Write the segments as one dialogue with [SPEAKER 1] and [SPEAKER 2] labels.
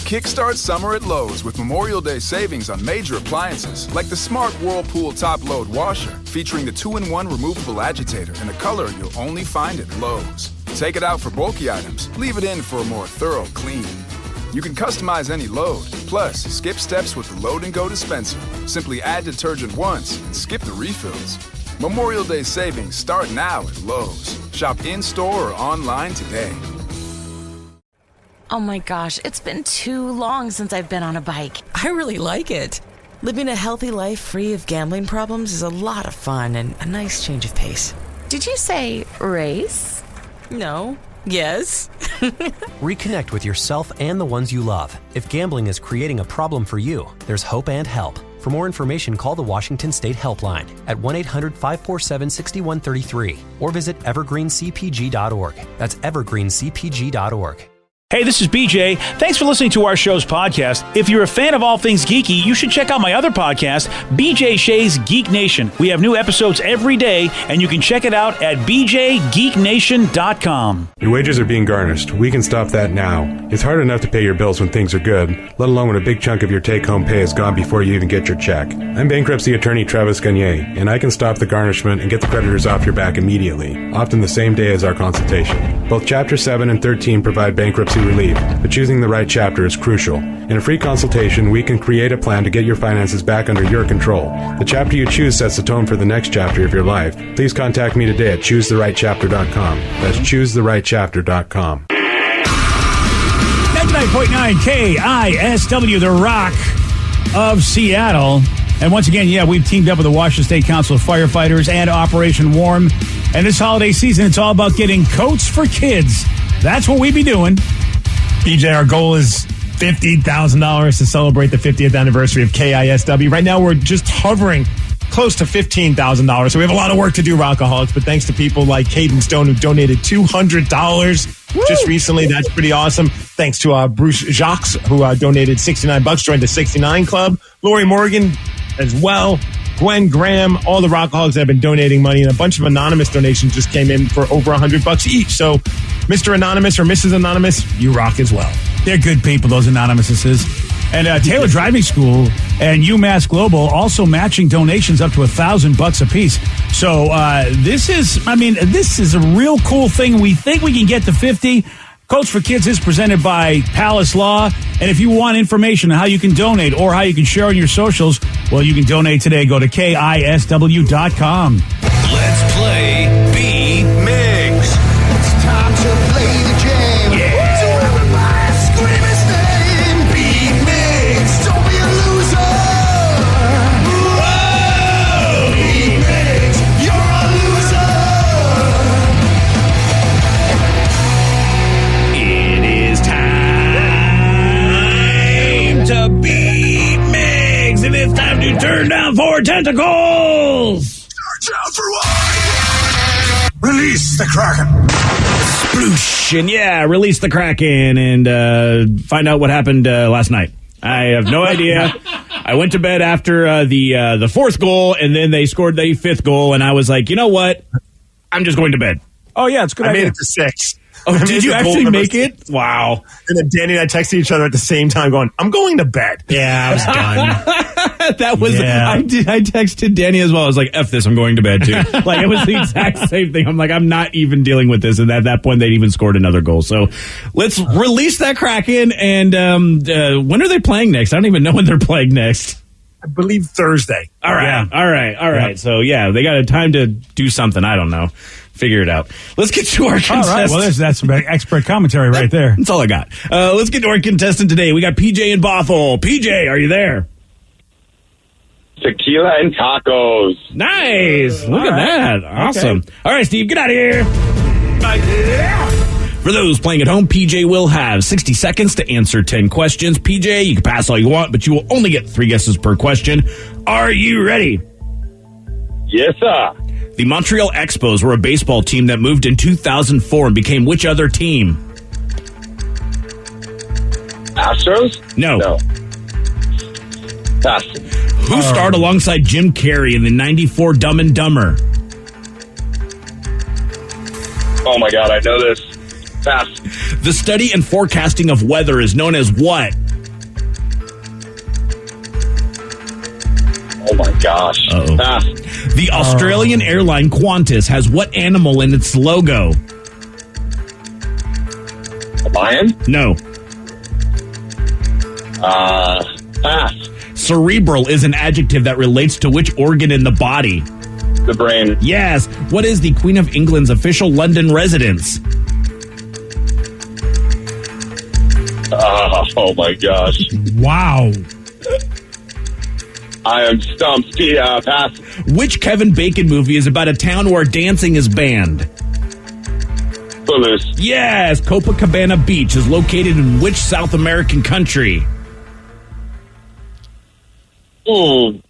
[SPEAKER 1] Kickstart summer at Lowe's with Memorial Day savings on major appliances like the Smart Whirlpool Top Load Washer, featuring the 2-in-1 removable agitator in a color you'll only find at Lowe's. Take it out for bulky items, leave it in for a more thorough clean. You can customize any load, plus skip steps with the Load and Go dispenser. Simply add detergent once and skip the refills. Memorial Day savings start now at Lowe's. Shop in-store or online today.
[SPEAKER 2] Oh my gosh, it's been too long since I've been on a bike.
[SPEAKER 3] I really like it. Living a healthy life free of gambling problems is a lot of fun and a nice change of pace.
[SPEAKER 2] Did you say race?
[SPEAKER 3] No. Yes.
[SPEAKER 4] Reconnect with yourself and the ones you love. If gambling is creating a problem for you, there's hope and help. For more information, call the Washington State Helpline at 1-800-547-6133 or visit evergreencpg.org. That's evergreencpg.org.
[SPEAKER 5] Hey, this is BJ. Thanks for listening to our show's podcast. If you're a fan of all things geeky, you should check out my other podcast, BJ Shea's Geek Nation. We have new episodes every day, and you can check it out at bjgeeknation.com.
[SPEAKER 6] Your wages are being garnished. We can stop that now. It's hard enough to pay your bills when things are good, let alone when a big chunk of your take-home pay is gone before you even get your check. I'm bankruptcy attorney Travis Gagne, and I can stop the garnishment and get the creditors off your back immediately, often the same day as our consultation. Both Chapter 7 and 13 provide bankruptcy relief, but choosing the right chapter is crucial. In a free consultation, we can create a plan to get your finances back under your control. The chapter you choose sets the tone for the next chapter of your life. Please contact me today at choosetherightchapter.com. That's choosetherightchapter.com.
[SPEAKER 5] 99.9 KISW, the Rock of Seattle. And once again, we've teamed up with the Washington State Council of Firefighters and Operation Warm. And this holiday season, it's all about getting coats for kids. That's what we be doing.
[SPEAKER 7] BJ, our goal is $50,000 to celebrate the 50th anniversary of KISW. Right now, we're just hovering close to $15,000. So we have a lot of work to do, Rockaholics. But thanks to people like Caden Stone, who donated $200 just recently. That's pretty awesome. Thanks to Bruce Jacques, who donated $69, joined the 69 Club. Lori Morgan as well. Gwen Graham, all the Rockaholics that have been donating money, and a bunch of anonymous donations just came in for over $100 each. So, Mr. Anonymous or Mrs. Anonymous, you rock as well.
[SPEAKER 5] They're good people, those Anonymouses. And Taylor Driving School and UMass Global also matching donations up to $1,000 a piece. So this is a real cool thing. We think we can get to 50. Coach for Kids is presented by Palace Law. And if you want information on how you can donate or how you can share on your socials, well, you can donate today. Go to KISW.com.
[SPEAKER 8] Let's play B-Migs. It's time to play the game. Yeah. So everybody scream his name. B-Migs. Don't be a loser. Whoa. B-Migs. You're a loser. It is time to B-Migs. And it's time to turn down 4 tentacles. Down for what? Release the Kraken. Sploosh. And release the Kraken and find out what happened last night. I have no idea. I went to bed after the fourth goal, and then they scored the fifth goal, and I was like, you know what? I'm just going to bed.
[SPEAKER 7] Oh, yeah, it's good. I made it to 6.
[SPEAKER 5] Oh, did you actually make it? Wow.
[SPEAKER 7] And then Danny and I texted each other at the same time going, I'm going to bed.
[SPEAKER 5] Yeah, I was done. That was, I texted Danny as well. I was like, F this, I'm going to bed too. Like, it was the exact same thing. I'm like, I'm not even dealing with this. And at that point, they'd even scored another goal. So let's release that Kraken. And when are they playing next? I don't even know when they're playing next.
[SPEAKER 7] I believe Thursday.
[SPEAKER 5] All right. Yeah. All right. Yeah. So, they got a time to do something. I don't know. Figure it out. Let's get to our contestant.
[SPEAKER 9] All right. Well, that's some expert commentary right there.
[SPEAKER 5] That's all I got. Let's get to our contestant today. We got PJ in Bothell. PJ, are you there?
[SPEAKER 10] Tequila and tacos.
[SPEAKER 5] Nice. Look at that. Awesome. Okay. All right, Steve, get out of here. For those playing at home, PJ will have 60 seconds to answer 10 questions. PJ, you can pass all you want, but you will only get 3 guesses per question. Are you ready?
[SPEAKER 10] Yes, sir.
[SPEAKER 5] The Montreal Expos were a baseball team that moved in 2004 and became which other team?
[SPEAKER 10] Astros?
[SPEAKER 5] No.
[SPEAKER 10] Pass.
[SPEAKER 5] Who starred alongside Jim Carrey in the 94 Dumb and Dumber?
[SPEAKER 10] Oh, my God, I know this. Pass.
[SPEAKER 5] The study and forecasting of weather is known as what?
[SPEAKER 10] Oh my gosh.
[SPEAKER 8] Uh-oh.
[SPEAKER 10] Pass.
[SPEAKER 8] The Australian airline Qantas has what animal in its logo?
[SPEAKER 10] A lion?
[SPEAKER 8] No.
[SPEAKER 10] Pass.
[SPEAKER 8] Cerebral is an adjective that relates to which organ in the body?
[SPEAKER 10] The brain.
[SPEAKER 8] Yes. What is the Queen of England's official London residence?
[SPEAKER 10] Oh my gosh.
[SPEAKER 5] Wow.
[SPEAKER 10] I am stumped. Pass.
[SPEAKER 8] Which Kevin Bacon movie is about a town where dancing is banned?
[SPEAKER 10] Footloose.
[SPEAKER 8] Yes. Copacabana Beach is located in which South American country?
[SPEAKER 10] Ooh.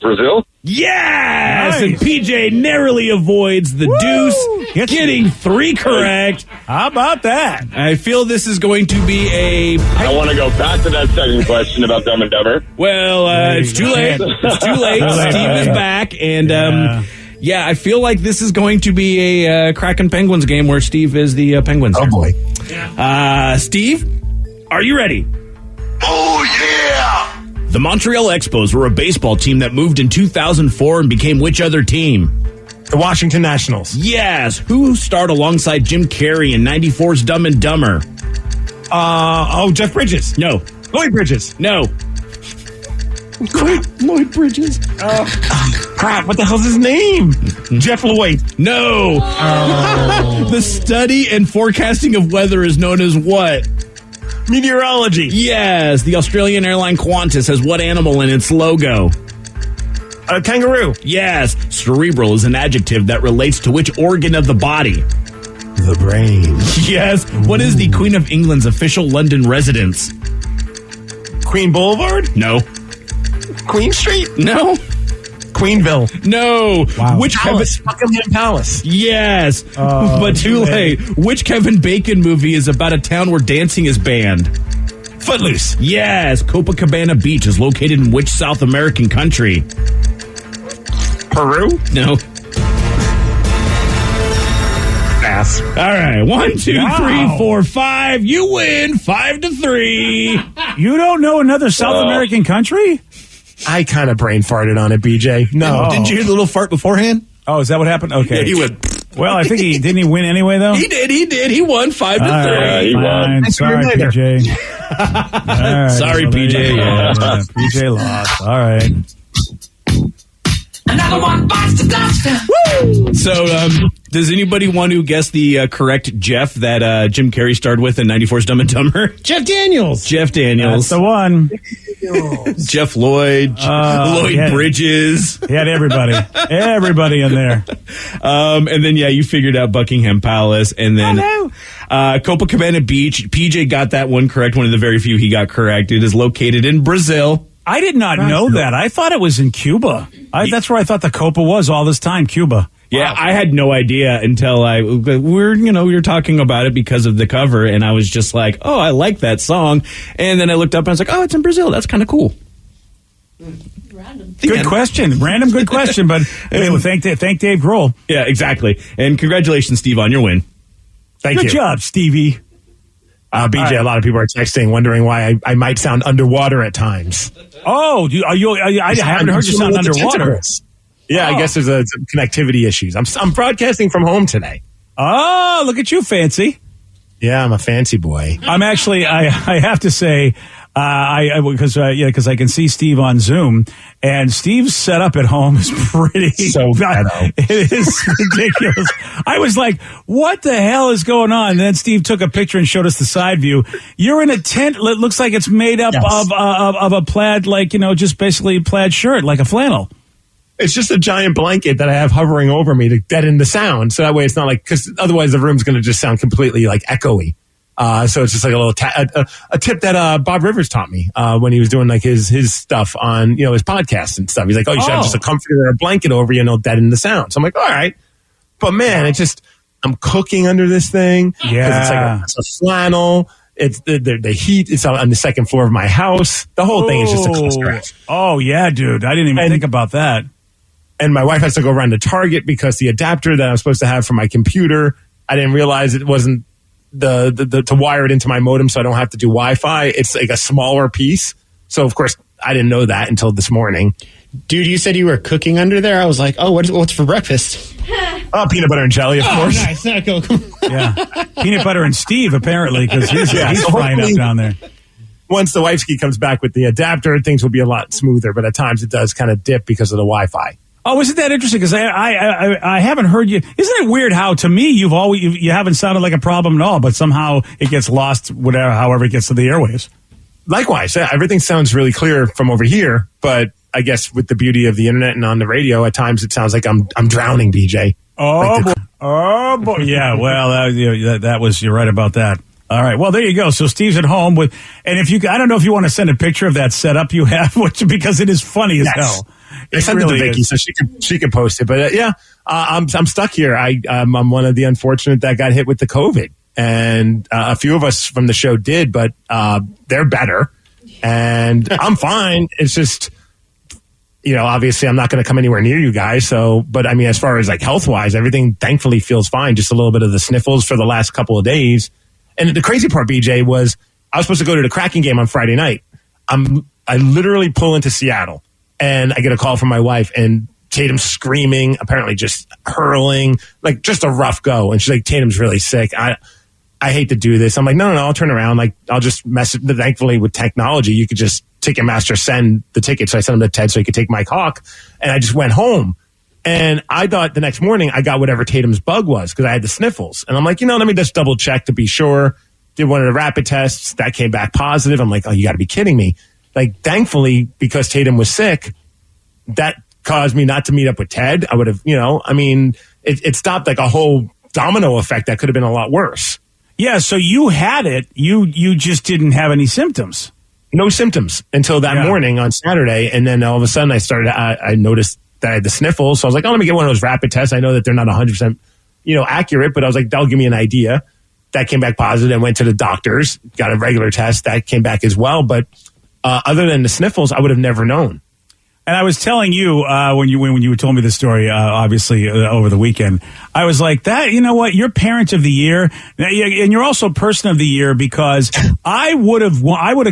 [SPEAKER 10] Brazil?
[SPEAKER 8] Yes!
[SPEAKER 5] Nice.
[SPEAKER 8] And PJ narrowly avoids the deuce, getting 3 correct.
[SPEAKER 5] How about that?
[SPEAKER 8] I feel this is going to be a...
[SPEAKER 10] I want to go back to that second question about Dumb and Dumber.
[SPEAKER 8] Well, it's too late. It's too late. Steve is back. And, yeah, I feel like this is going to be a Kraken Penguins game where Steve is the Penguins.
[SPEAKER 7] Oh, boy.
[SPEAKER 8] Steve, are you ready?
[SPEAKER 11] Oh, yeah!
[SPEAKER 8] The Montreal Expos were a baseball team that moved in 2004 and became which other team?
[SPEAKER 7] The Washington Nationals.
[SPEAKER 8] Yes. Who starred alongside Jim Carrey in 94's Dumb and Dumber?
[SPEAKER 7] Jeff Bridges.
[SPEAKER 8] No.
[SPEAKER 7] Lloyd Bridges.
[SPEAKER 8] No.
[SPEAKER 7] Lloyd Bridges. Crap, what the hell's his name? Jeff Lloyd.
[SPEAKER 8] No. The study and forecasting of weather is known as what?
[SPEAKER 7] Meteorology.
[SPEAKER 8] Yes. The Australian airline Qantas has what animal in its logo?
[SPEAKER 7] A kangaroo.
[SPEAKER 8] Yes. Cerebral is an adjective that relates to which organ of the body?
[SPEAKER 7] The brain.
[SPEAKER 8] Yes. What is the Queen of England's official London residence?
[SPEAKER 7] Queen Boulevard?
[SPEAKER 8] No.
[SPEAKER 7] Queen Street?
[SPEAKER 8] No.
[SPEAKER 7] Queenville.
[SPEAKER 8] No.
[SPEAKER 5] Wow.
[SPEAKER 8] Which
[SPEAKER 7] Palace. Buckingham Palace.
[SPEAKER 8] Yes. But too late. Which Kevin Bacon movie is about a town where dancing is banned?
[SPEAKER 7] Footloose.
[SPEAKER 8] Yes. Copacabana Beach is located in which South American country?
[SPEAKER 7] Peru?
[SPEAKER 8] No.
[SPEAKER 7] Pass.
[SPEAKER 8] All right. 1, 2, 3, 4, 5. You win 5-3.
[SPEAKER 5] You don't know another South American country?
[SPEAKER 7] I kind of brain farted on it, BJ. No.
[SPEAKER 8] Didn't you hear the little fart beforehand?
[SPEAKER 5] Oh, is that what happened? Okay.
[SPEAKER 8] Yeah, he went.
[SPEAKER 5] Well, I think didn't he win anyway, though?
[SPEAKER 8] He did. He won 5-3.
[SPEAKER 10] He won.
[SPEAKER 5] Fine. Sorry, PJ. All right,
[SPEAKER 8] Sorry,
[SPEAKER 5] well,
[SPEAKER 8] PJ.
[SPEAKER 5] Yeah, PJ lost. All right.
[SPEAKER 11] Another one bites the dust.
[SPEAKER 8] Woo! So, does anybody want to guess the correct Jeff that Jim Carrey starred with in 94's Dumb and Dumber?
[SPEAKER 7] Jeff Daniels.
[SPEAKER 8] Jeff Daniels.
[SPEAKER 5] That's the one.
[SPEAKER 8] Jeff Lloyd. Lloyd Bridges.
[SPEAKER 5] He had everybody. Everybody in there.
[SPEAKER 8] And then, you figured out Buckingham Palace. And then Copacabana Beach. PJ got that one correct. One of the very few he got correct. It is located in Brazil.
[SPEAKER 5] I did not know that. I thought it was in Cuba. That's where I thought the Copa was all this time, Cuba.
[SPEAKER 8] Yeah, I had no idea until we were talking about it because of the cover, and I was just like, oh, I like that song. And then I looked up and I was like, oh, it's in Brazil. That's kind of cool.
[SPEAKER 2] Random.
[SPEAKER 5] Good question. Random good question, but anyway, thank Dave Grohl.
[SPEAKER 8] Yeah, exactly. And congratulations, Steve, on your win.
[SPEAKER 7] Thank you.
[SPEAKER 5] Good job, Stevie.
[SPEAKER 7] BJ, a lot of people are texting, wondering why I might sound underwater at times.
[SPEAKER 5] Oh, I haven't heard you sound underwater.
[SPEAKER 7] Yeah, I guess there's some connectivity issues. I'm broadcasting from home today.
[SPEAKER 5] Oh, look at you, fancy.
[SPEAKER 7] Yeah, I'm a fancy boy.
[SPEAKER 5] I'm actually, I have to say, because I can see Steve on Zoom, and Steve's setup at home is pretty.
[SPEAKER 7] So ghetto.
[SPEAKER 5] It is ridiculous. I was like, "What the hell is going on?" And then Steve took a picture and showed us the side view. You're in a tent. It looks like it's made up of a plaid, just basically plaid shirt, like a flannel.
[SPEAKER 7] It's just a giant blanket that I have hovering over me to deaden the sound. So that way it's not because otherwise the room's going to just sound completely echoey. So it's just like a little a tip that Bob Rivers taught me when he was doing his stuff on his podcast and stuff. He's like, oh, you should have just a comforter or a blanket over you and it'll deaden the sound. So I'm like, all right, but man, I'm cooking under this thing.
[SPEAKER 5] Yeah,
[SPEAKER 7] it's a flannel. It's the heat. It's on the second floor of my house. The whole thing is just a cluster.
[SPEAKER 5] Oh yeah, dude, I didn't even think about that.
[SPEAKER 7] And my wife has to go run to Target because the adapter that I'm supposed to have for my computer, I didn't realize it wasn't to wire it into my modem so I don't have to do Wi-Fi. It's like a smaller piece. So, of course, I didn't know that until this morning.
[SPEAKER 12] Dude, you said you were cooking under there. I was like, oh, what's for breakfast?
[SPEAKER 7] Oh, peanut butter and jelly, of course.
[SPEAKER 12] Nice. Cool.
[SPEAKER 5] Yeah. Peanut butter and Steve, apparently, because he's
[SPEAKER 7] so
[SPEAKER 5] frying up down there.
[SPEAKER 7] Once the wifeski comes back with the adapter, things will be a lot smoother, but at times it does kind of dip because of the Wi-Fi.
[SPEAKER 5] Oh, isn't that interesting? Because I haven't heard you. Isn't it weird how, to me, you haven't sounded like a problem at all, but somehow it gets lost, however it gets to the airwaves.
[SPEAKER 7] Likewise, everything sounds really clear from over here, but I guess with the beauty of the internet and on the radio, at times it sounds like I'm drowning, BJ.
[SPEAKER 5] Oh boy! Yeah, well, you're right about that. All right, well, there you go. So Steve's at home and I don't know if you want to send a picture of that setup you have, because it is funny as hell.
[SPEAKER 7] I sent it to Vicky so she could post it. But I'm stuck here. I'm one of the unfortunate that got hit with the COVID, and a few of us from the show did, but they're better, and I'm fine. It's just, obviously I'm not going to come anywhere near you guys. So, but I mean, as far as like health wise, everything thankfully feels fine. Just a little bit of the sniffles for the last couple of days. And the crazy part, BJ, was I was supposed to go to the Kraken game on Friday night. I literally pull into Seattle and I get a call from my wife and Tatum's screaming, apparently just hurling, like just a rough go. And she's like, Tatum's really sick. I hate to do this. I'm like, no, I'll turn around. Like, I'll just message. Thankfully, with technology, you could just Ticketmaster send the ticket. So I sent him to Ted so he could take Mike Hawk. And I just went home. And I thought the next morning I got whatever Tatum's bug was because I had the sniffles. And I'm like, let me just double check to be sure. Did one of the rapid tests. That came back positive. I'm like, oh, you got to be kidding me. Like, thankfully, because Tatum was sick, that caused me not to meet up with Ted. I would have, it stopped like a whole domino effect that could have been a lot worse.
[SPEAKER 5] Yeah, so you had it. You just didn't have any symptoms.
[SPEAKER 7] No symptoms until that morning on Saturday. And then all of a sudden I noticed that I had the sniffles. So I was like, oh, let me get one of those rapid tests. I know that they're not 100%, accurate, but I was like, that'll give me an idea. That came back positive and went to the doctors, got a regular test. That came back as well. But other than the sniffles, I would have never known.
[SPEAKER 5] And I was telling you when you told me the story, obviously over the weekend, I was like, that, you know what, you're parent of the year, and you're also person of the year, because I would have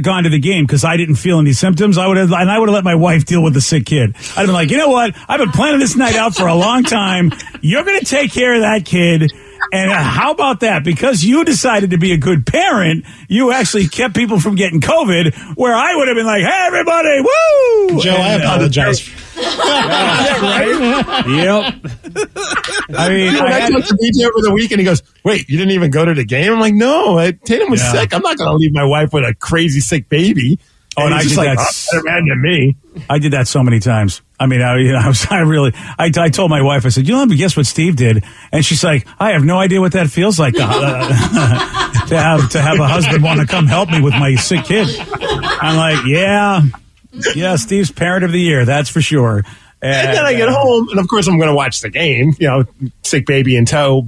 [SPEAKER 5] gone to the game because I didn't feel any symptoms. I would have let my wife deal with the sick kid. I'd have been like, you know what, I've been planning this night out for a long time. You're going to take care of that kid. And how about that? Because you decided to be a good parent, you actually kept people from getting COVID, where I would have been like, hey, everybody, woo!
[SPEAKER 12] Joe, I apologize.
[SPEAKER 5] Right? Yep. I mean,
[SPEAKER 7] I talked to BJ over the weekend. He goes, wait, you didn't even go to the game? I'm like, no, Tatum was sick. I'm not going to leave my wife with a crazy sick baby. And I just like, better man than me.
[SPEAKER 5] I did that so many times. I mean, I told my wife, I said, let me guess what Steve did. And she's like, I have no idea what that feels like to have a husband want to come help me with my sick kid. I'm like, yeah, Steve's parent of the year. That's for sure.
[SPEAKER 7] And then I get home, and of course I'm going to watch the game, sick baby in tow.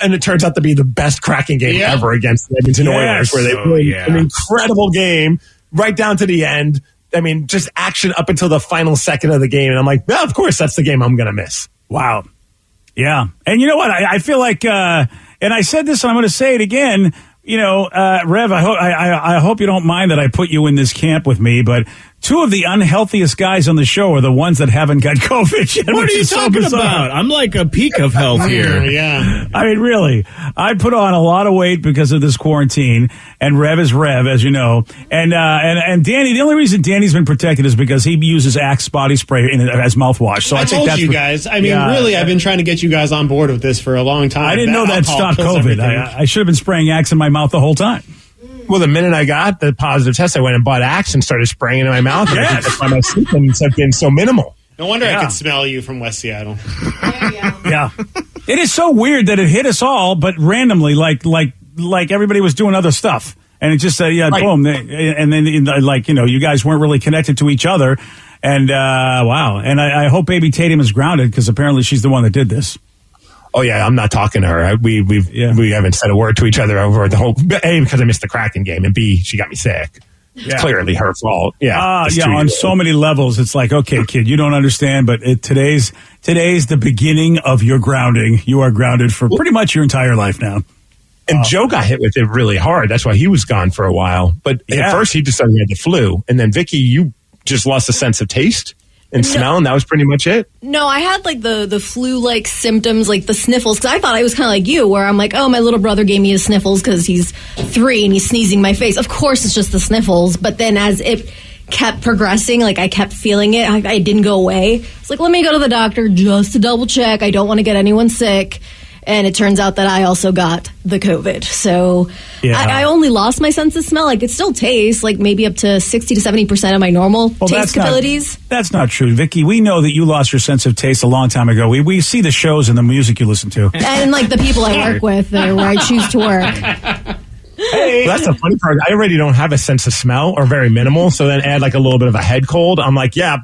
[SPEAKER 7] And it turns out to be the best Kraken game ever against the Edmonton Oilers, where they played an incredible game right down to the end. I mean, just action up until the final second of the game. And I'm like, well, of course, that's the game I'm going to miss.
[SPEAKER 5] Wow. Yeah. And you know what? I feel like, and I said this, and I'm going to say it again, Rev, I hope you don't mind that I put you in this camp with me, but two of the unhealthiest guys on the show are the ones that haven't got COVID yet.
[SPEAKER 8] What are you talking about? I'm like a peak of health here.
[SPEAKER 12] Yeah.
[SPEAKER 5] I mean, really, I put on a lot of weight because of this quarantine, and Rev is Rev, as you know. And Danny, the only reason Danny's been protected is because he uses Axe body spray as mouthwash. So I think that's
[SPEAKER 12] you guys. I mean, really, I've been trying to get you guys on board with this for a long time.
[SPEAKER 5] I didn't know that stopped COVID. I should have been spraying Axe in my mouth the whole time.
[SPEAKER 7] Well, the minute I got the positive test, I went and bought Axe and started spraying it in my mouth.
[SPEAKER 5] Yes.
[SPEAKER 7] That's why my symptoms have been so minimal.
[SPEAKER 12] No wonder I could smell you from West Seattle.
[SPEAKER 5] Yeah. It is so weird that it hit us all, but randomly, like everybody was doing other stuff. And it just said, boom. And then, you guys weren't really connected to each other. And, wow. And I hope baby Tatum is grounded, because apparently she's the one that did this.
[SPEAKER 7] Oh yeah, I'm not talking to her. We haven't said a word to each other over the whole A, because I missed the Kraken game, and B, she got me sick. It's clearly her fault. Yeah,
[SPEAKER 5] on so many levels. It's like, okay, kid, you don't understand, but today's the beginning of your grounding. You are grounded for pretty much your entire life now.
[SPEAKER 7] And Joe got hit with it really hard. That's why he was gone for a while. But at first, he just thought he had the flu, and then Vicky, you just lost a sense of taste. and smell, and that was pretty much it?
[SPEAKER 13] No, I had like the flu-like symptoms, like the sniffles, because I thought I was kind of like you, where I'm like, oh, my little brother gave me his sniffles because he's 3 and he's sneezing in my face. Of course, it's just the sniffles, but then as it kept progressing, like I kept feeling it, I didn't go away. It's like, let me go to the doctor just to double check. I don't want to get anyone sick. And it turns out that I also got the COVID. So I only lost my sense of smell. Like, it still tastes like maybe up to 60 to 70% of my normal taste abilities.
[SPEAKER 5] That's not true, Vicky. We know that you lost your sense of taste a long time ago. We see the shows and the music you listen to.
[SPEAKER 13] And like the people I work with, where I choose to work.
[SPEAKER 7] Hey. Well, that's the funny part. I already don't have a sense of smell, or very minimal. So then add like a little bit of a head cold. I'm like, yeah,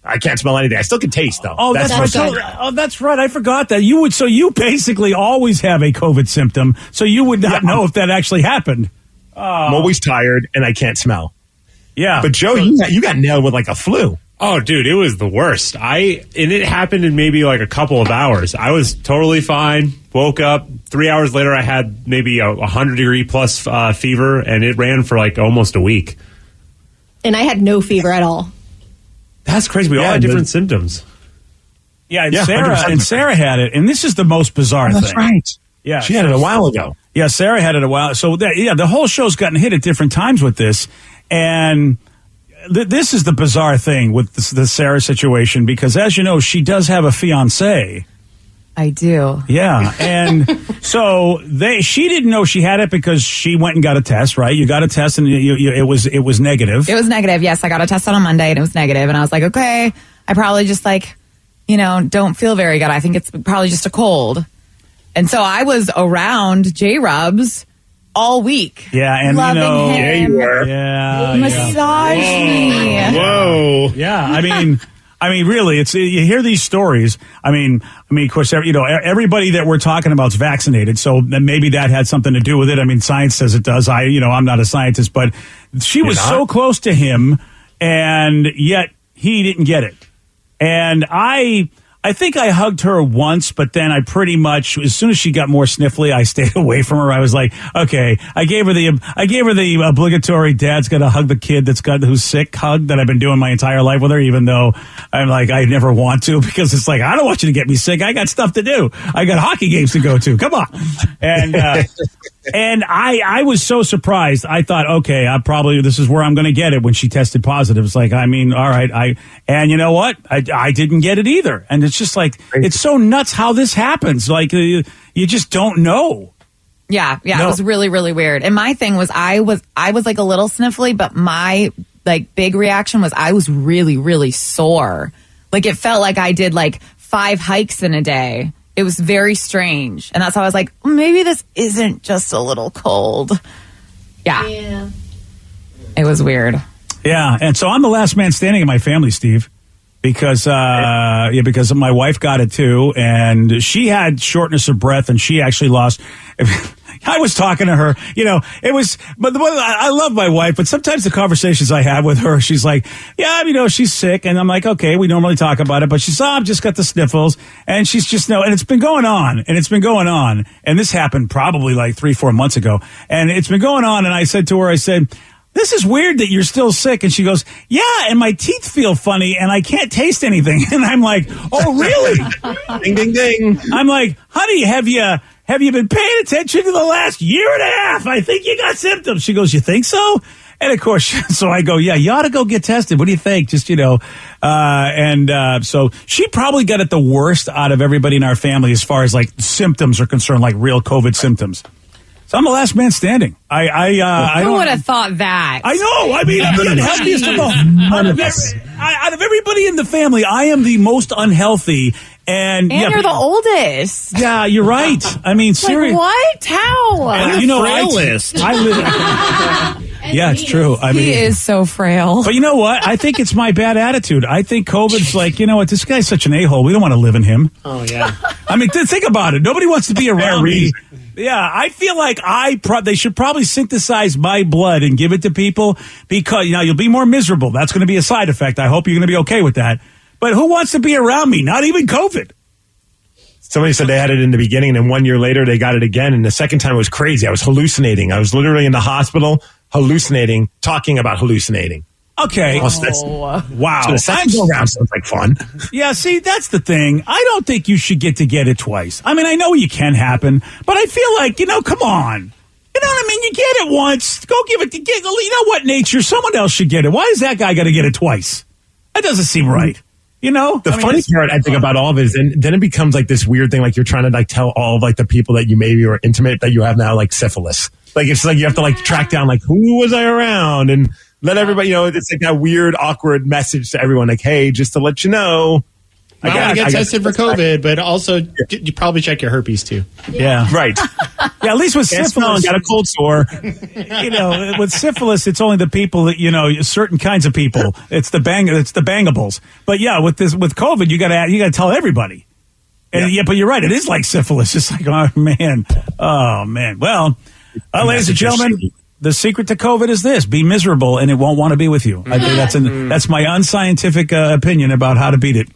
[SPEAKER 7] I can't smell anything. I still can taste, though.
[SPEAKER 5] Oh, that's right. Oh, that's right. I forgot that. So you basically always have a COVID symptom, so you would not know if that actually happened.
[SPEAKER 7] I'm always tired, and I can't smell.
[SPEAKER 5] Yeah.
[SPEAKER 7] But, Joe, you got nailed with like a flu.
[SPEAKER 14] Oh, dude, it was the worst. And it happened in maybe like a couple of hours. I was totally fine. Woke up 3 hours later. I had maybe a 100-degree plus fever, and it ran for like almost a week.
[SPEAKER 13] And I had no fever at all.
[SPEAKER 14] That's crazy. We all had different symptoms.
[SPEAKER 5] Yeah, and Sarah had it, and this is the most bizarre thing.
[SPEAKER 7] That's right.
[SPEAKER 5] Yeah,
[SPEAKER 7] she had it a while ago.
[SPEAKER 5] Yeah, Sarah had it a while. So the whole show's gotten hit at different times with this, and this is the bizarre thing with the Sarah situation, because as you know, she does have a fiance.
[SPEAKER 15] I do.
[SPEAKER 5] Yeah, and so she didn't know she had it because she went and got a test, right? You got a test and it was negative.
[SPEAKER 15] It was negative. Yes, I got a test on Monday and it was negative, and I was like, okay, I probably just don't feel very good. I think it's probably just a cold. And so I was around J-Rubs all week.
[SPEAKER 5] Yeah, and
[SPEAKER 15] loving him.
[SPEAKER 5] Yeah, you were. Yeah,
[SPEAKER 15] massage me.
[SPEAKER 5] Whoa. Yeah, I mean, really, you hear these stories. I mean, of course, everybody that we're talking about is vaccinated, so maybe that had something to do with it. I mean, science says it does. I'm not a scientist, but she was so close to him, and yet he didn't get it. And I think I hugged her once, but then I pretty much, as soon as she got more sniffly, I stayed away from her. I was like, okay, I gave her the obligatory dad's got to hug the kid who's sick hug that I've been doing my entire life with her, even though I'm like, I never want to, because it's like, I don't want you to get me sick. I got stuff to do. I got hockey games to go to. Come on. And, and I was so surprised. I thought, okay, this is where I'm going to get it when she tested positive. It's like, I mean, all right. And you know what? I didn't get it either. And it's just like, it's so nuts how this happens. Like, you just don't know.
[SPEAKER 15] Yeah. No. It was really, really weird. And my thing was, I was like a little sniffly, but my like big reaction was I was really, really sore. Like, it felt like I did like 5 hikes in a day. It was very strange. And that's how I was like, maybe this isn't just a little cold. Yeah. It was weird.
[SPEAKER 5] Yeah. And so I'm the last man standing in my family, Steve, because my wife got it too. And she had shortness of breath, and she actually lost. I was talking to her, but I love my wife, but sometimes the conversations I have with her, she's like, yeah, she's sick. And I'm like, okay, we normally talk about it, but she's, I've just got the sniffles. And she's just, and it's been going on. And this happened probably like 3-4 months ago. And it's been going on. And I said to her, this is weird that you're still sick. And she goes, yeah, and my teeth feel funny and I can't taste anything. And I'm like, oh, really?
[SPEAKER 7] Ding, ding, ding.
[SPEAKER 5] I'm like, honey, have you been paying attention to the last year and a half? I think you got symptoms. She goes, you think so? And of course, so I go, yeah, you ought to go get tested. What do you think? Just, so she probably got it the worst out of everybody in our family as far as like symptoms are concerned, like real COVID symptoms. So I'm the last man standing.
[SPEAKER 15] Who would have thought that?
[SPEAKER 5] I know. I mean, I'm the unhealthiest of all. Out of everybody in the family, I am the most unhealthy. And
[SPEAKER 15] you're the oldest.
[SPEAKER 5] Yeah, you're right. I mean, seriously.
[SPEAKER 15] Like, what? How?
[SPEAKER 5] And, I live. Yeah, it's true. I mean,
[SPEAKER 15] he is so frail.
[SPEAKER 5] But you know what? I think it's my bad attitude. I think COVID's like, you know what? This guy's such an a-hole. We don't want to live in him.
[SPEAKER 12] Oh, yeah.
[SPEAKER 5] I mean, think about it. Nobody wants to be around me. Yeah, I feel like they should probably synthesize my blood and give it to people because, you'll be more miserable. That's going to be a side effect. I hope you're going to be okay with that. But who wants to be around me? Not even COVID.
[SPEAKER 7] Somebody said they had it in the beginning, and then 1 year later they got it again. And the second time it was crazy. I was hallucinating. I was literally in the hospital hallucinating, talking about hallucinating.
[SPEAKER 5] Okay.
[SPEAKER 7] Wow. So the second go round sounds like fun.
[SPEAKER 5] Yeah, see, that's the thing. I don't think you should get it twice. I mean, I know you can happen, but I feel like, come on. You know what I mean? You get it once. Go give it. You know what, nature? Someone else should get it. Why is that guy got to get it twice? That doesn't seem right. The
[SPEAKER 7] funny part I think about all of it is then it becomes like this weird thing, like you're trying to like tell all of like the people that you maybe are intimate that you have now like syphilis. Like it's like you have to like track down like who was I around and let everybody it's like that weird awkward message to everyone like, hey, just to let you know.
[SPEAKER 12] I gotta get tested for COVID, but also you probably check your herpes too.
[SPEAKER 5] Yeah.
[SPEAKER 7] Right.
[SPEAKER 5] Yeah, at least with syphilis,
[SPEAKER 7] got a cold sore.
[SPEAKER 5] With syphilis, it's only the people that certain kinds of people. It's the bangables. But yeah, with COVID, you gotta tell everybody. And but you're right, it is like syphilis. It's like, oh man. Well, ladies and gentlemen, the secret to COVID is this: be miserable, and it won't want to be with you. I think that's my unscientific opinion about how to beat it.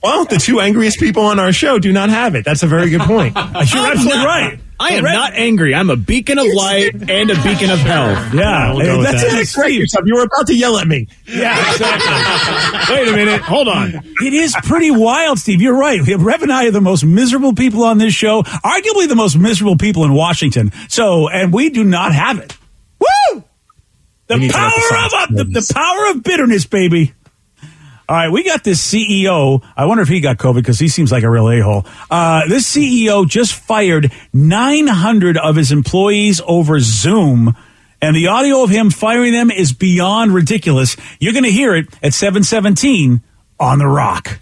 [SPEAKER 7] Well, the two angriest people on our show do not have it. That's a very good point.
[SPEAKER 5] You're absolutely right.
[SPEAKER 8] I am not angry. I'm a beacon of light and a beacon of health.
[SPEAKER 5] Yeah,
[SPEAKER 7] that's it. You were about to yell at me.
[SPEAKER 5] Yeah, exactly.
[SPEAKER 8] Wait a minute. Hold on.
[SPEAKER 5] It is pretty wild, Steve. You're right. Rev and I are the most miserable people on this show, arguably the most miserable people in Washington. And we do not have it. Woo! The power of bitterness, baby. All right, we got this CEO. I wonder if he got COVID because he seems like a real a-hole. This CEO just fired 900 of his employees over Zoom, and the audio of him firing them is beyond ridiculous. You're going to hear it at 7:17 on The Rock.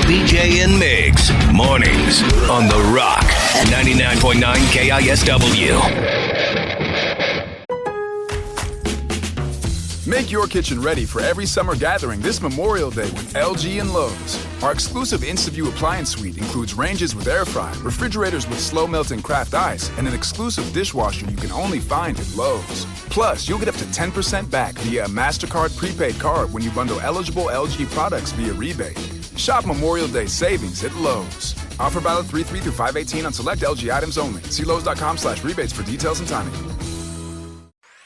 [SPEAKER 16] BJ and Migs, mornings on The Rock, 99.9 KISW.
[SPEAKER 1] Make your kitchen ready for every summer gathering this Memorial Day with LG and Lowe's. Our exclusive InstaView appliance suite includes ranges with air fry, refrigerators with slow melting craft ice, and an exclusive dishwasher you can only find at Lowe's. Plus, you'll get up to 10% back via a MasterCard prepaid card when you bundle eligible LG products via rebate. Shop Memorial Day savings at Lowe's. Offer valid 3/3 through 5/18 on select LG items only. See Lowe's.com/rebates for details and timing.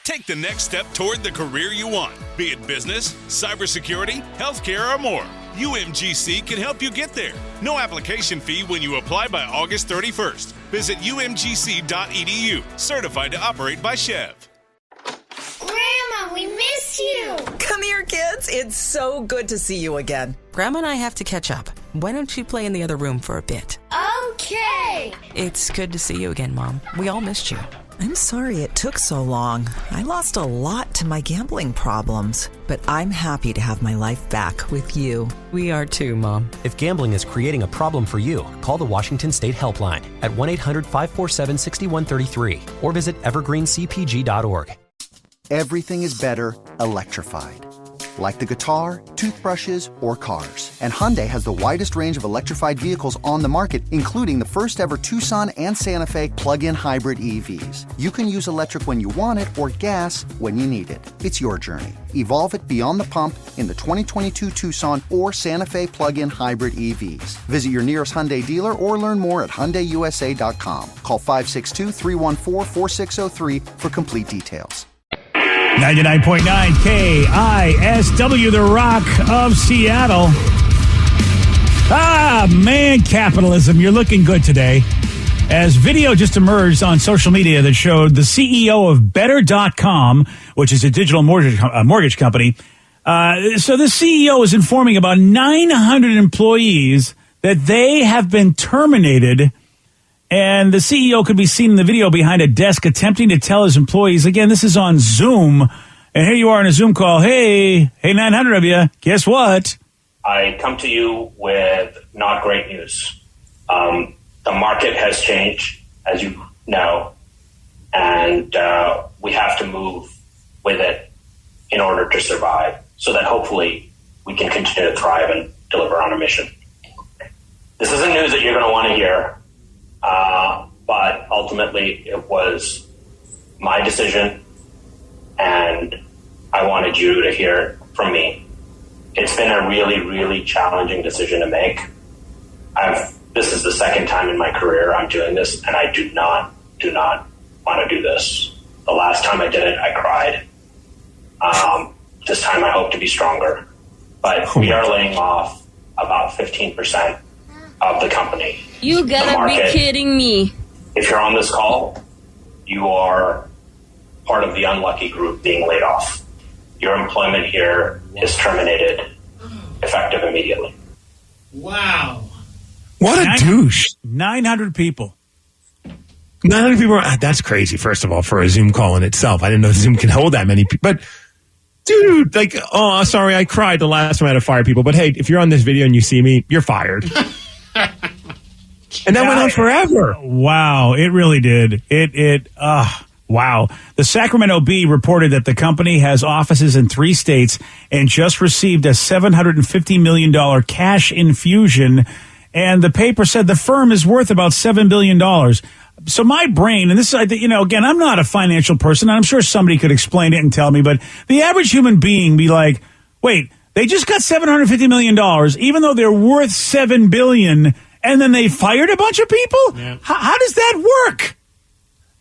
[SPEAKER 17] Take the next step toward the career you want, be it business, cybersecurity, healthcare, or more. UMGC can help you get there. No application fee when you apply by August 31st. Visit umgc.edu, certified to operate by Chev.
[SPEAKER 18] Grandma, we miss you.
[SPEAKER 3] Come here, kids. It's so good to see you again. Grandma and I have to catch up. Why don't you play in the other room for a bit?
[SPEAKER 18] Okay.
[SPEAKER 3] It's good to see you again, Mom. We all missed you.
[SPEAKER 19] I'm sorry it took so long. I lost a lot to my gambling problems, but I'm happy to have my life back with you.
[SPEAKER 3] We are too, Mom.
[SPEAKER 4] If gambling is creating a problem for you, call the Washington State Helpline at 1-800-547-6133 or visit evergreencpg.org.
[SPEAKER 20] Everything is better electrified. Like the guitar, toothbrushes, or cars. And Hyundai has the widest range of electrified vehicles on the market, including the first ever Tucson and Santa Fe plug-in hybrid EVs. You can use electric when you want it or gas when you need it. It's your journey. Evolve it beyond the pump in the 2022 Tucson or Santa Fe plug-in hybrid EVs. Visit your nearest Hyundai dealer or learn more at HyundaiUSA.com. Call 562-314-4603 for complete details.
[SPEAKER 5] 99.9 KISW, The Rock of Seattle. Man, capitalism. You're looking good today. As video just emerged on social media that showed the CEO of Better.com, which is a digital mortgage company. So the CEO is informing about 900 employees that they have been terminated. And the CEO could be seen in the video behind a desk attempting to tell his employees, again, this is on Zoom. And here you are on a Zoom call. Hey, 900 of you. Guess what?
[SPEAKER 21] I come to you with not great news. The market has changed, as you know, and we have to move with it in order to survive so that hopefully we can continue to thrive and deliver on our mission. This isn't news that you're going to want to hear. But ultimately, it was my decision, and I wanted you to hear from me. It's been a really, really challenging decision to make. This is the second time in my career I'm doing this, and I do not want to do this. The last time I did it, I cried. This time I hope to be stronger. But we are laying off about 15% of the company.
[SPEAKER 6] You gotta be kidding me.
[SPEAKER 21] If you're on this call, you are part of the unlucky group being laid off. Your employment here is terminated, effective immediately.
[SPEAKER 12] Wow.
[SPEAKER 7] What a douche.
[SPEAKER 5] 900 people.
[SPEAKER 7] 900 people. That's crazy, first of all, for a Zoom call in itself. I didn't know Zoom can hold that many people. But, dude, like, oh, sorry, I cried the last time I had to fire people. But, hey, if you're on this video and you see me, you're fired. And that went on forever.
[SPEAKER 5] Wow, it really did. Wow. The Sacramento Bee reported that the company has offices in 3 states and just received a $750 million cash infusion. And the paper said the firm is worth about $7 billion. So my brain, and this is, again, I'm not a financial person, and I'm sure somebody could explain it and tell me, but the average human being be like, wait, they just got $750 million, even though they're worth $7 billion, and then they fired a bunch of people? Yeah. How does that work?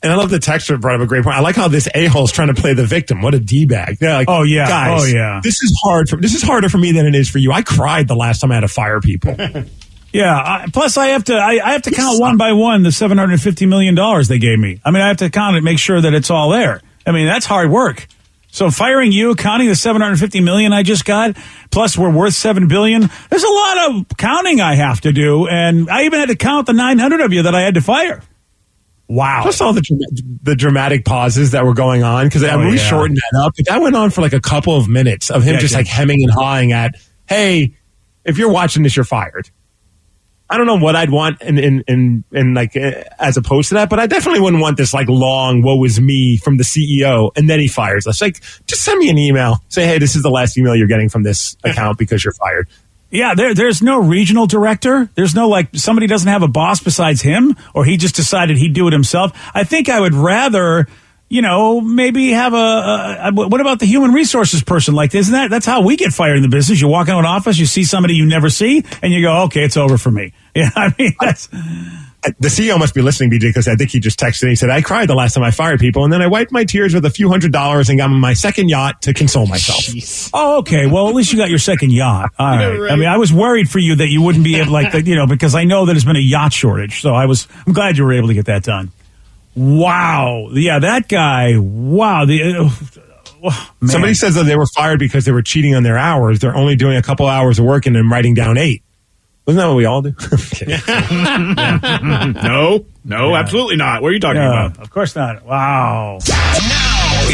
[SPEAKER 7] And I love the texter brought up a great point. I like how this a-hole's trying to play the victim. What a D-bag. They're like,
[SPEAKER 5] oh, yeah.
[SPEAKER 7] Guys,
[SPEAKER 5] oh, yeah.
[SPEAKER 7] This is harder for me than it is for you. I cried the last time I had to fire people.
[SPEAKER 5] Yeah. Plus, I have to count one by one the $750 million they gave me. I mean, I have to count it, make sure that it's all there. I mean, that's hard work. So firing you, counting the $750 million I just got, plus we're worth $7 billion. There's a lot of counting I have to do, and I even had to count the 900 of you that I had to fire. Wow.
[SPEAKER 7] Plus all the dramatic pauses that were going on, because we shortened that up. But that went on for like a couple of minutes of him just like hemming and hawing at, hey, if you're watching this, you're fired. I don't know what I'd want in like as opposed to that, but I definitely wouldn't want this like long woe is me from the CEO and then he fires us. Like, just send me an email. Say, hey, this is the last email you're getting from this account because you're fired.
[SPEAKER 5] Yeah, there's no regional director. There's no, like, somebody doesn't have a boss besides him, or he just decided he'd do it himself. I think I would rather, maybe have what about the human resources person? Like, that's how we get fired in the business. You walk into an office, you see somebody you never see, and you go, okay, it's over for me. Yeah, I mean, that's...
[SPEAKER 7] The CEO must be listening, BJ, because I think he just texted and he said, I cried the last time I fired people, and then I wiped my tears with a few $100s and got on my second yacht to console myself.
[SPEAKER 5] Jeez. Oh, okay. Well, at least you got your second yacht. All right. Right. I mean, I was worried for you that you wouldn't be able, because I know that there's been a yacht shortage. So I'm glad you were able to get that done. Wow. Yeah, that guy. Wow.
[SPEAKER 7] Somebody says that they were fired because they were cheating on their hours. They're only doing a couple hours of work and then writing down 8. Isn't that what we all do?
[SPEAKER 8] No, absolutely not. What are you talking about?
[SPEAKER 5] Of course not. Wow.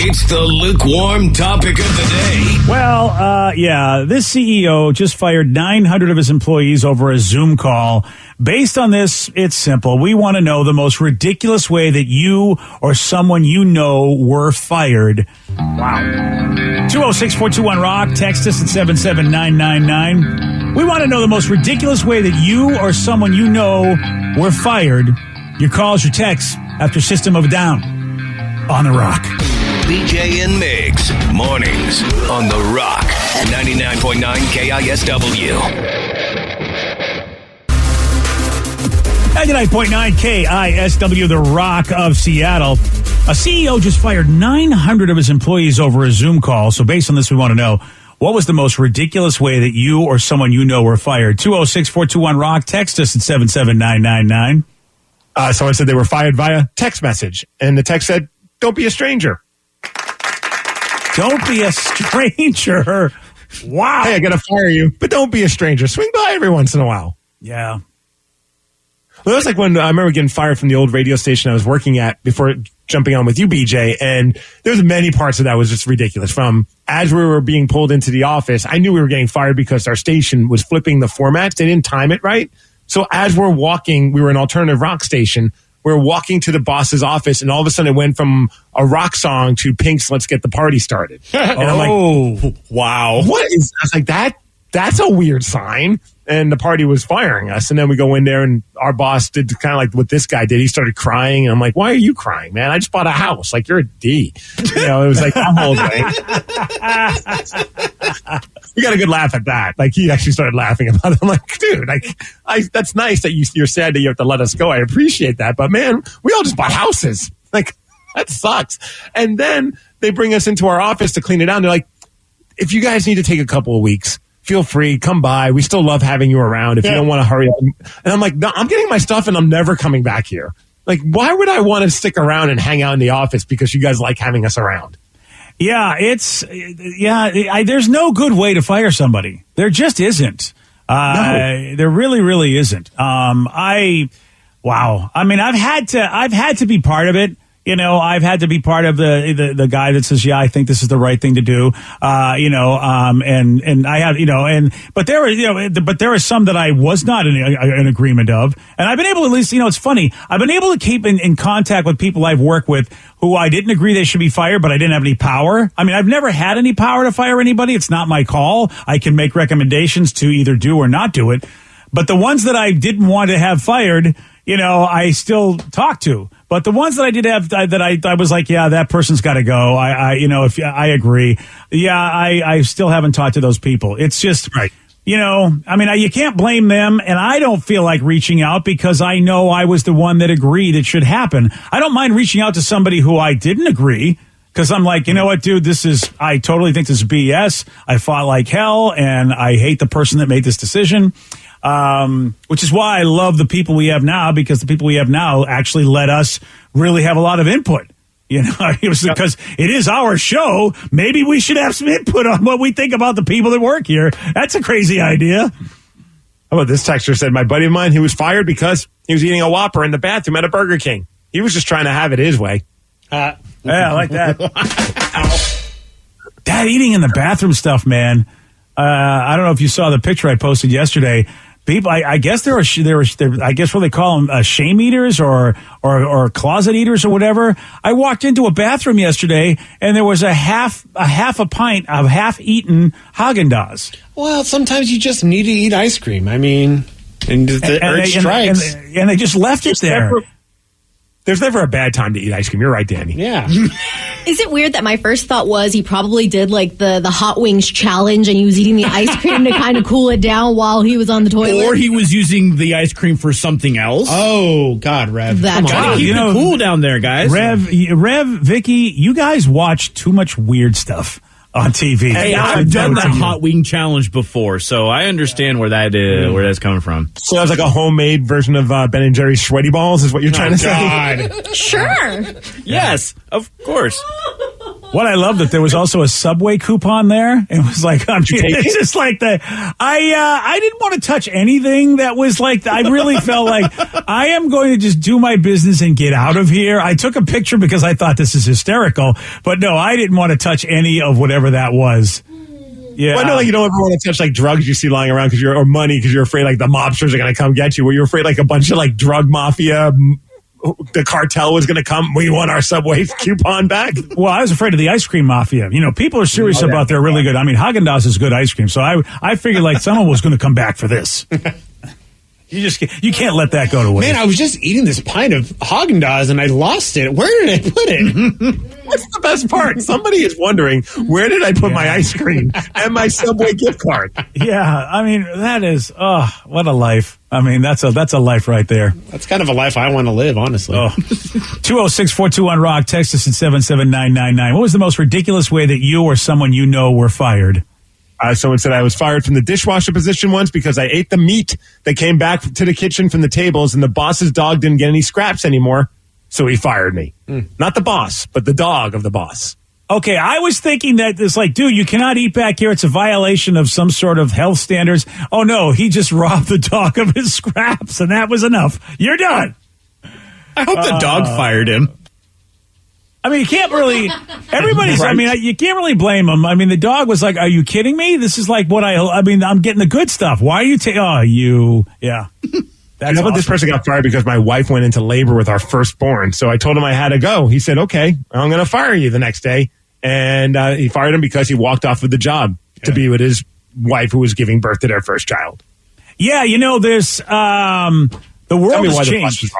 [SPEAKER 16] It's the lukewarm topic of the day.
[SPEAKER 5] Well, this CEO just fired 900 of his employees over a Zoom call. Based on this, it's simple. We want to know the most ridiculous way that you or someone you know were fired. Wow. 206-421-ROCK. Text us at 77999. We want to know the most ridiculous way that you or someone you know were fired. Your calls, your texts after System of a Down on The Rock.
[SPEAKER 16] BJ and Migs, mornings on The Rock, 99.9 KISW.
[SPEAKER 5] 99.9 KISW, The Rock of Seattle. A CEO just fired 900 of his employees over a Zoom call. So based on this, we want to know, what was the most ridiculous way that you or someone you know were fired? 206-421-ROCK. Text us at 77999.
[SPEAKER 7] Someone said they were fired via text message. And the text said, don't be a stranger.
[SPEAKER 5] Don't be a stranger. Wow.
[SPEAKER 7] Hey, I got to fire you, but don't be a stranger. Swing by every once in a while.
[SPEAKER 5] Yeah.
[SPEAKER 7] Well, that's like when I remember getting fired from the old radio station I was working at before jumping on with you, BJ. And there's many parts of that was just ridiculous. From as we were being pulled into the office, I knew we were getting fired because our station was flipping the formats. They didn't time it right. So as we're walking, we were an alternative rock station. We're walking to the boss's office, and all of a sudden it went from a rock song to Pink's "Let's Get the Party Started." And I'm like,
[SPEAKER 8] wow.
[SPEAKER 7] What is, I was like, that's a weird sign. And the party was firing us. And then we go in there, and our boss did kind of like what this guy did. He started crying. And I'm like, why are you crying, man? I just bought a house. Like, you're a D. It was like that whole thing. We got a good laugh at that. Like, he actually started laughing about it. I'm like, dude, that's nice that you're sad that you have to let us go. I appreciate that. But, man, we all just bought houses. Like, that sucks. And then they bring us into our office to clean it out. And they're like, if you guys need to take a couple of weeks, feel free, come by. We still love having you around if you don't want to hurry up. And I'm like, no, I'm getting my stuff and I'm never coming back here. Like, why would I want to stick around and hang out in the office because you guys like having us around?
[SPEAKER 5] Yeah, there's no good way to fire somebody. There just isn't. No. There really, really isn't. Wow. I mean, I've had to be part of it. You know, I've had to be part of the guy that says, yeah, I think this is the right thing to do. And I have, but there are some that I was not in agreement of. And I've been able to, at least, it's funny. I've been able to keep in contact with people I've worked with who I didn't agree they should be fired, but I didn't have any power. I mean, I've never had any power to fire anybody. It's not my call. I can make recommendations to either do or not do it. But the ones that I didn't want to have fired, I still talk to. But the ones that I did have, that I was like, yeah, that person's got to go. If I agree. Yeah, I still haven't talked to those people. It's just, right. You can't blame them. And I don't feel like reaching out because I know I was the one that agreed it should happen. I don't mind reaching out to somebody who I didn't agree. Because I'm like, you know what, dude, I totally think this is BS. I fought like hell and I hate the person that made this decision. Which is why I love the people we have now, because the people we have now actually let us really have a lot of input. It was because it is our show. Maybe we should have some input on what we think about the people that work here. That's a crazy idea.
[SPEAKER 7] How about this texter said, my buddy of mine, he was fired because he was eating a Whopper in the bathroom at a Burger King. He was just trying to have it his way.
[SPEAKER 5] Yeah, I like that. That eating in the bathroom stuff, man. I don't know if you saw the picture I posted yesterday. People, I guess there were I guess what they call them, shame eaters or closet eaters or whatever. I walked into a bathroom yesterday and there was a half a pint of half-eaten Haagen-Dazs.
[SPEAKER 12] Well, sometimes you just need to eat ice cream. I mean, and the urge strikes.
[SPEAKER 5] And they just left it there.
[SPEAKER 7] There's never a bad time to eat ice cream. You're right, Danny.
[SPEAKER 12] Yeah.
[SPEAKER 13] Is it weird that my first thought was he probably did like the hot wings challenge and he was eating the ice cream to kind of cool it down while he was on the toilet?
[SPEAKER 8] Or he was using the ice cream for something else.
[SPEAKER 12] Oh, God, Rev.
[SPEAKER 8] Gotta keep it cool down there, guys.
[SPEAKER 5] Rev, Vicky, you guys watch too much weird stuff on TV.
[SPEAKER 8] Hey, I've done the hot wing challenge before, so I understand where that's coming from.
[SPEAKER 7] So that was like a homemade version of Ben and Jerry's sweaty balls, is what you're trying to say?
[SPEAKER 13] Sure.
[SPEAKER 8] Yes, of course.
[SPEAKER 5] What I love that there was also a Subway coupon there. It was like, it's just like I didn't want to touch anything that was like, I really felt like I am going to just do my business and get out of here. I took a picture because I thought this is hysterical, but no, I didn't want to touch any of whatever that was. Yeah.
[SPEAKER 7] Well, I know, like, you don't ever want to touch like drugs you see lying around or money because you're afraid like the mobsters are going to come get you. Were you afraid like a bunch of like drug mafia, the cartel was going to come? We want our Subway coupon back.
[SPEAKER 5] Well, I was afraid of the ice cream mafia. People are serious about their really good. I mean, Haagen-Dazs is good ice cream, so I figured like someone was going to come back for this. You can't let that go to waste.
[SPEAKER 12] Man, I was just eating this pint of Haagen-Dazs and I lost it. Where did I put it?
[SPEAKER 7] What's the best part? Somebody is wondering, where did I put my ice cream and my Subway gift card?
[SPEAKER 5] Yeah, I mean, that is, what a life. I mean, that's a life right there.
[SPEAKER 12] That's kind of a life I want to live, honestly.
[SPEAKER 5] 206-421-ROCK, text us at 77999. What was the most ridiculous way that you or someone you know were fired?
[SPEAKER 7] Someone said I was fired from the dishwasher position once because I ate the meat that came back to the kitchen from the tables, and the boss's dog didn't get any scraps anymore, so he fired me. Not the boss, but the dog of the boss.
[SPEAKER 5] Okay, I was thinking that it's like, dude, you cannot eat back here. It's a violation of some sort of health standards. Oh, no, he just robbed the dog of his scraps, and that was enough. You're done.
[SPEAKER 8] I hope the dog fired him.
[SPEAKER 5] I mean, you can't really, everybody's, right. I mean, you can't really blame him. I mean, the dog was like, are you kidding me? This is like what I'm getting the good stuff. Why are you yeah.
[SPEAKER 7] That's How about this person got fired because my wife went into labor with our firstborn. So I told him I had to go. He said, okay, I'm going to fire you the next day. And he fired him because he walked off of the job to be with his wife who was giving birth to their first child.
[SPEAKER 5] Yeah, there's, the world has changed.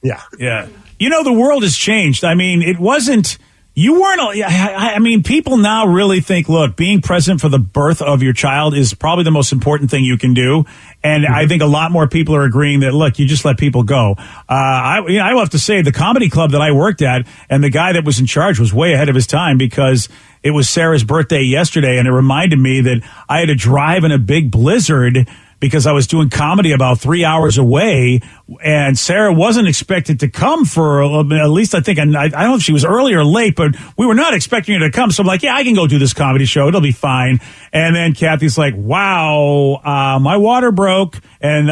[SPEAKER 7] Yeah.
[SPEAKER 5] The world has changed. I mean, it wasn't, You weren't. I mean, people now really think, look, being present for the birth of your child is probably the most important thing you can do. And I think a lot more people are agreeing that, look, you just let people go. I will have to say the comedy club that I worked at and the guy that was in charge was way ahead of his time because it was Sarah's birthday yesterday. And it reminded me that I had to drive in a big blizzard because I was doing comedy about 3 hours away, and Sarah wasn't expected to come for at least I don't know if she was early or late, but we were not expecting her to come. So I'm like, yeah, I can go do this comedy show. It'll be fine. And then Kathy's like, wow, my water broke. And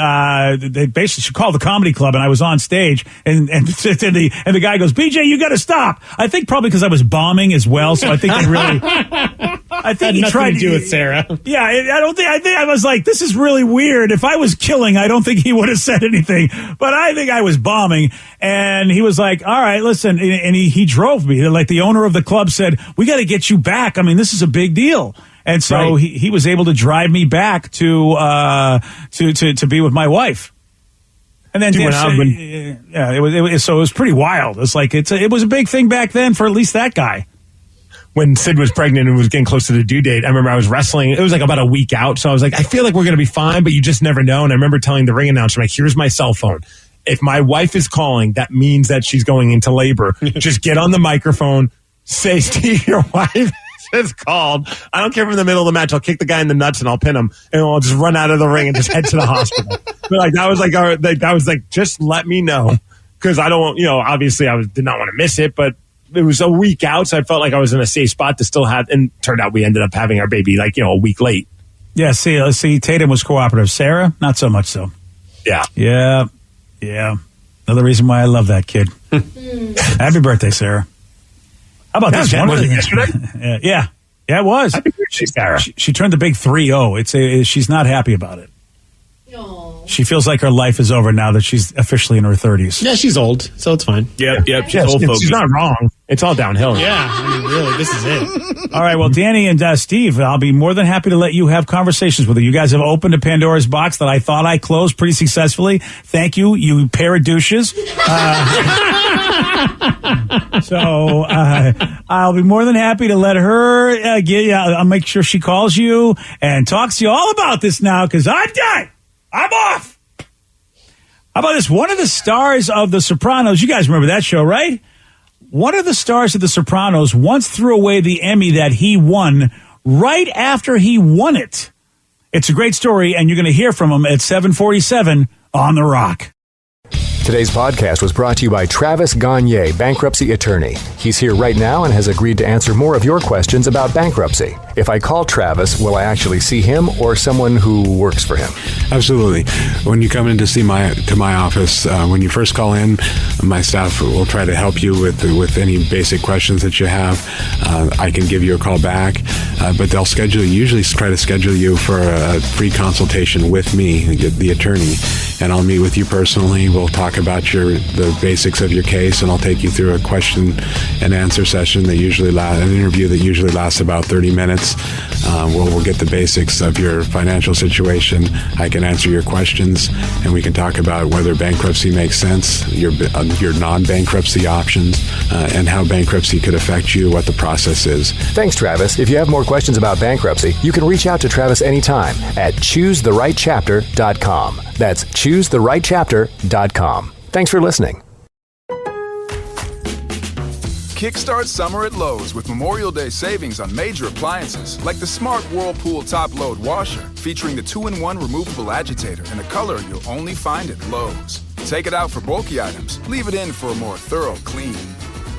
[SPEAKER 5] they basically, she called the comedy club, and I was on stage, and the guy goes, BJ, you got to stop. I think probably because I was bombing as well, so I think they really. I think
[SPEAKER 12] had
[SPEAKER 5] he tried
[SPEAKER 12] to do with Sarah.
[SPEAKER 5] Yeah, I think I was like, this is really weird. If I was killing, I don't think he would have said anything, but I think I was bombing. And he was like, all right, listen, and he drove me. Like the owner of the club said, we got to get you back. I mean, this is a big deal. And so he was able to drive me back to be with my wife. And then it was pretty wild. It's like it was a big thing back then for at least that guy.
[SPEAKER 7] When Sid was pregnant and was getting close to the due date, I remember I was wrestling. It was like about a week out. So I was like, I feel like we're going to be fine, but you just never know. And I remember telling the ring announcer, like, here's my cell phone. If my wife is calling, that means that she's going into labor. Just get on the microphone, say, Steve, your wife has called. I don't care if I'm in the middle of the match. I'll kick the guy in the nuts and I'll pin him. And I'll just run out of the ring and just head to the hospital. But like, that was like, just let me know. Because I don't, obviously did not want to miss it, but it was a week out, so I felt like I was in a safe spot to still have, and turned out we ended up having our baby a week late.
[SPEAKER 5] Yeah, see, Tatum was cooperative. Sarah, not so much so.
[SPEAKER 7] Yeah.
[SPEAKER 5] Yeah. Another reason why I love that kid. Happy birthday, Sarah. How about this?
[SPEAKER 7] Was it yesterday?
[SPEAKER 5] Yeah, it was.
[SPEAKER 7] Happy birthday, Sarah.
[SPEAKER 5] She turned the big 3-0. She's not happy about it.
[SPEAKER 13] Aww.
[SPEAKER 5] She feels like her life is over now that she's officially in her 30s.
[SPEAKER 12] Yeah, she's old, so it's fine.
[SPEAKER 8] Yep. She's old folks.
[SPEAKER 7] She's not wrong. It's all downhill.
[SPEAKER 12] Yeah, I mean, really, this is it.
[SPEAKER 5] All right, well, Danny and Steve, I'll be more than happy to let you have conversations with her. You guys have opened a Pandora's box that I thought I closed pretty successfully. Thank you, you pair of douches. So I'll be more than happy to let her I'll make sure she calls you and talks to you all about this now, because I'm done. I'm off. How about this? One of the stars of The Sopranos, you guys remember that show, right? One of the stars of The Sopranos once threw away the Emmy that he won right after he won it. It's a great story, and you're going to hear from him at 7:47 on The Rock.
[SPEAKER 9] Today's podcast was brought to you by Travis Gagne, bankruptcy attorney. He's here right now and has agreed to answer more of your questions about bankruptcy. If I call Travis, will I actually see him or someone who works for him?
[SPEAKER 22] Absolutely. When you come in to see my office, when you first call in, my staff will try to help you with any basic questions that you have. I can give you a call back, but they'll usually try to schedule you for a free consultation with me, the attorney, and I'll meet with you personally. We'll talk about the basics of your case, and I'll take you through a question and answer session an interview that usually lasts about 30 minutes. We'll get the basics of your financial situation. I can answer your questions, and we can talk about whether bankruptcy makes sense, your non-bankruptcy options, and how bankruptcy could affect you, what the process is.
[SPEAKER 9] Thanks, Travis. If you have more questions about bankruptcy, you can reach out to Travis anytime at ChooseTheRightChapter.com. That's ChooseTheRightChapter.com. Thanks for listening.
[SPEAKER 1] Kickstart summer at Lowe's with Memorial Day savings on major appliances like the smart Whirlpool top-load washer featuring the 2-in-1 removable agitator in a color you'll only find at Lowe's. Take it out for bulky items, leave it in for a more thorough clean.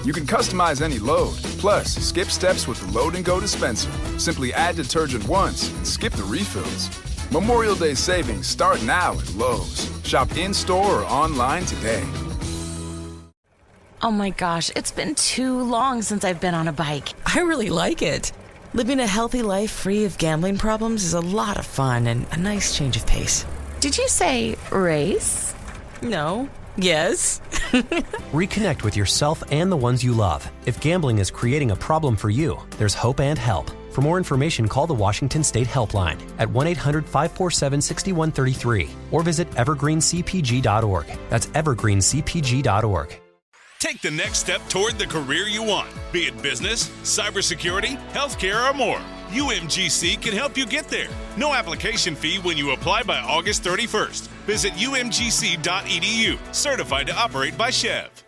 [SPEAKER 1] You can customize any load, plus skip steps with the Load and Go dispenser. Simply add detergent once and skip the refills. Memorial Day savings start now at Lowe's. Shop in-store or online today.
[SPEAKER 2] Oh my gosh, it's been too long since I've been on a bike.
[SPEAKER 3] I really like it. Living a healthy life free of gambling problems is a lot of fun and a nice change of pace.
[SPEAKER 2] Did you say race?
[SPEAKER 3] No. Yes.
[SPEAKER 4] Reconnect with yourself and the ones you love. If gambling is creating a problem for you, there's hope and help. For more information, call the Washington State Helpline at 1-800-547-6133 or visit evergreencpg.org. That's evergreencpg.org.
[SPEAKER 17] Take the next step toward the career you want, be it business, cybersecurity, healthcare, or more. UMGC can help you get there. No application fee when you apply by August 31st. Visit umgc.edu, certified to operate by Chev.